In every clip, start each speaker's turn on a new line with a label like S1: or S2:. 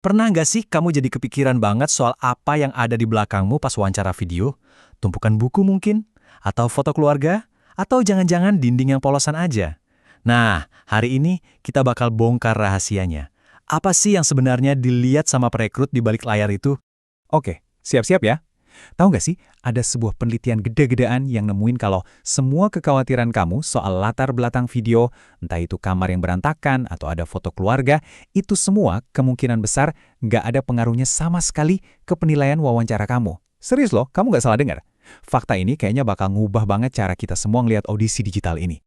S1: Pernah nggak sih kamu jadi kepikiran banget soal apa yang ada di belakangmu pas wawancara video? Tumpukan buku mungkin? Atau foto keluarga? Atau jangan-jangan dinding yang polosan aja? Nah, hari ini kita bakal bongkar rahasianya. Apa sih yang sebenarnya dilihat sama perekrut di balik layar itu?
S2: Oke, siap-siap ya. Tahu nggak sih, ada sebuah penelitian gede-gedean yang nemuin kalau semua kekhawatiran kamu soal latar belakang video, entah itu kamar yang berantakan atau ada foto keluarga, itu semua kemungkinan besar nggak ada pengaruhnya sama sekali ke penilaian wawancara kamu. Serius loh, kamu nggak salah dengar. Fakta ini kayaknya bakal ngubah banget cara kita semua ngelihat audisi digital ini.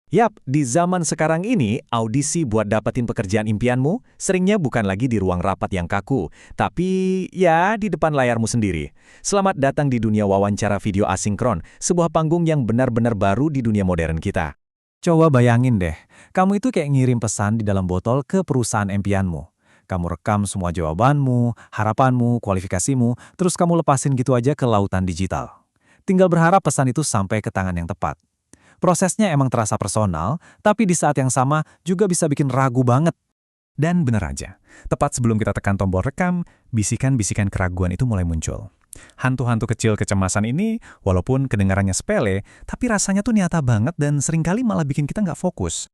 S1: Yap, di zaman sekarang ini, audisi buat dapetin pekerjaan impianmu seringnya bukan lagi di ruang rapat yang kaku, tapi ya di depan layarmu sendiri. Selamat datang di dunia wawancara video asinkron, sebuah panggung yang benar-benar baru di dunia modern kita.
S2: Coba bayangin deh, kamu itu kayak ngirim pesan di dalam botol ke perusahaan impianmu. Kamu rekam semua jawabanmu, harapanmu, kualifikasimu, terus kamu lepasin gitu aja ke lautan digital. Tinggal berharap pesan itu sampai ke tangan yang tepat. Prosesnya emang terasa personal, tapi di saat yang sama juga bisa bikin ragu banget. Dan bener aja, tepat sebelum kita tekan tombol rekam, bisikan-bisikan keraguan itu mulai muncul. Hantu-hantu kecil kecemasan ini, walaupun kedengarannya sepele, tapi rasanya tuh nyata banget dan seringkali malah bikin kita nggak fokus.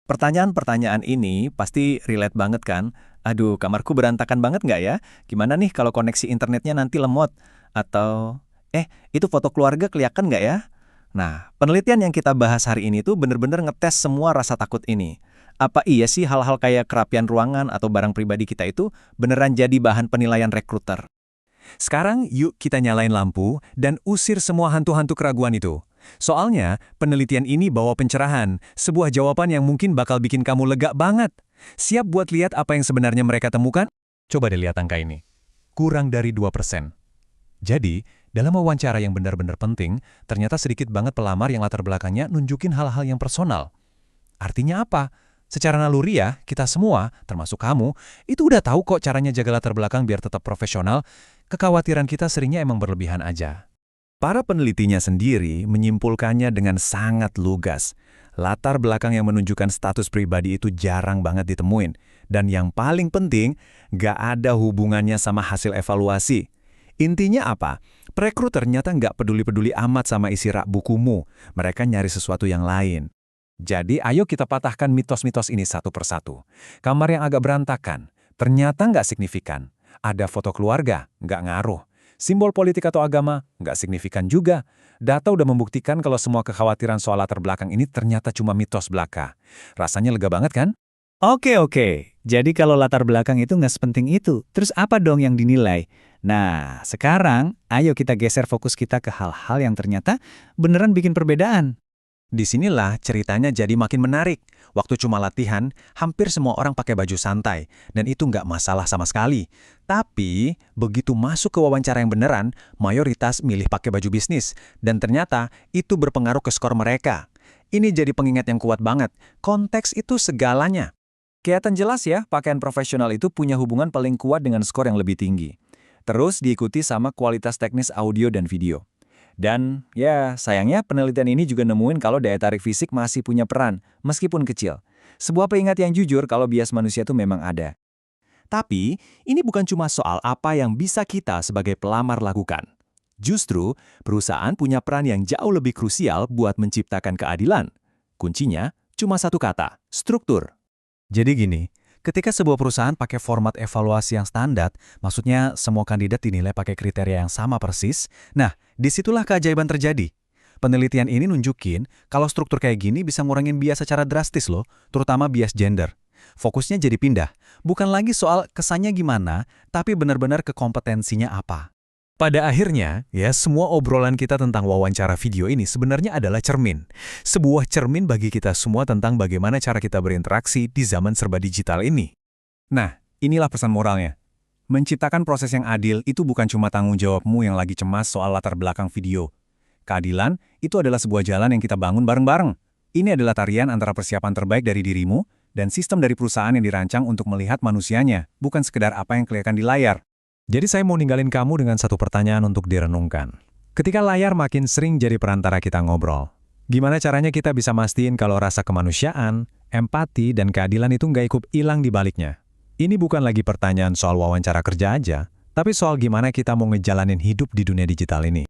S1: Pertanyaan-pertanyaan ini pasti relate banget kan? Aduh, kamarku berantakan banget nggak ya? Gimana nih kalau koneksi internetnya nanti lemot? Atau, itu foto keluarga kelihatan nggak ya? Nah, penelitian yang kita bahas hari ini tuh bener-bener ngetes semua rasa takut ini. Apa iya sih hal-hal kayak kerapian ruangan atau barang pribadi kita itu beneran jadi bahan penilaian rekruter?
S2: Sekarang yuk kita nyalain lampu dan usir semua hantu-hantu keraguan itu. Soalnya, penelitian ini bawa pencerahan, sebuah jawaban yang mungkin bakal bikin kamu lega banget. Siap buat lihat apa yang sebenarnya mereka temukan? Coba deh lihat angka ini. Kurang dari 2%. Jadi, dalam wawancara yang benar-benar penting, ternyata sedikit banget pelamar yang latar belakangnya nunjukin hal-hal yang personal. Artinya apa? Secara naluri ya, kita semua, termasuk kamu, itu udah tahu kok caranya jaga latar belakang biar tetap profesional. Kekhawatiran kita seringnya emang berlebihan aja. Para penelitinya sendiri menyimpulkannya dengan sangat lugas. Latar belakang yang menunjukkan status pribadi itu jarang banget ditemuin. Dan yang paling penting, nggak ada hubungannya sama hasil evaluasi. Intinya apa? Perekrut ternyata nggak peduli-peduli amat sama isi rak bukumu. Mereka nyari sesuatu yang lain. Jadi ayo kita patahkan mitos-mitos ini satu persatu. Kamar yang agak berantakan, ternyata nggak signifikan. Ada foto keluarga, nggak ngaruh. Simbol politik atau agama, nggak signifikan juga. Data udah membuktikan kalau semua kekhawatiran soal latar belakang ini ternyata cuma mitos belaka. Rasanya lega banget kan?
S3: Oke. Jadi kalau latar belakang itu nggak sepenting itu, terus apa dong yang dinilai? Nah, sekarang ayo kita geser fokus kita ke hal-hal yang ternyata beneran bikin perbedaan.
S2: Disinilah ceritanya jadi makin menarik. Waktu cuma latihan, hampir semua orang pakai baju santai, dan itu nggak masalah sama sekali. Tapi, begitu masuk ke wawancara yang beneran, mayoritas milih pakai baju bisnis, dan ternyata itu berpengaruh ke skor mereka. Ini jadi pengingat yang kuat banget, konteks itu segalanya. Kelihatan jelas ya, pakaian profesional itu punya hubungan paling kuat dengan skor yang lebih tinggi. Terus diikuti sama kualitas teknis audio dan video. Dan ya, sayangnya penelitian ini juga nemuin kalau daya tarik fisik masih punya peran, meskipun kecil. Sebuah pengingat yang jujur kalau bias manusia itu memang ada. Tapi, ini bukan cuma soal apa yang bisa kita sebagai pelamar lakukan. Justru, perusahaan punya peran yang jauh lebih krusial buat menciptakan keadilan. Kuncinya cuma satu kata, struktur. Jadi gini, ketika sebuah perusahaan pakai format evaluasi yang standar, maksudnya semua kandidat dinilai pakai kriteria yang sama persis, nah, disitulah keajaiban terjadi. Penelitian ini nunjukin kalau struktur kayak gini bisa ngurangin bias secara drastis loh, terutama bias gender. Fokusnya jadi pindah, bukan lagi soal kesannya gimana, tapi benar-benar ke kompetensinya apa. Pada akhirnya, ya semua obrolan kita tentang wawancara video ini sebenarnya adalah cermin. Sebuah cermin bagi kita semua tentang bagaimana cara kita berinteraksi di zaman serba digital ini. Nah, inilah pesan moralnya. Menciptakan proses yang adil itu bukan cuma tanggung jawabmu yang lagi cemas soal latar belakang video. Keadilan itu adalah sebuah jalan yang kita bangun bareng-bareng. Ini adalah tarian antara persiapan terbaik dari dirimu dan sistem dari perusahaan yang dirancang untuk melihat manusianya, bukan sekedar apa yang kelihatan di layar. Jadi saya mau ninggalin kamu dengan satu pertanyaan untuk direnungkan. Ketika layar makin sering jadi perantara kita ngobrol, gimana caranya kita bisa mastiin kalau rasa kemanusiaan, empati, dan keadilan itu nggak ikut hilang di baliknya? Ini bukan lagi pertanyaan soal wawancara kerja aja, tapi soal gimana kita mau ngejalanin hidup di dunia digital ini.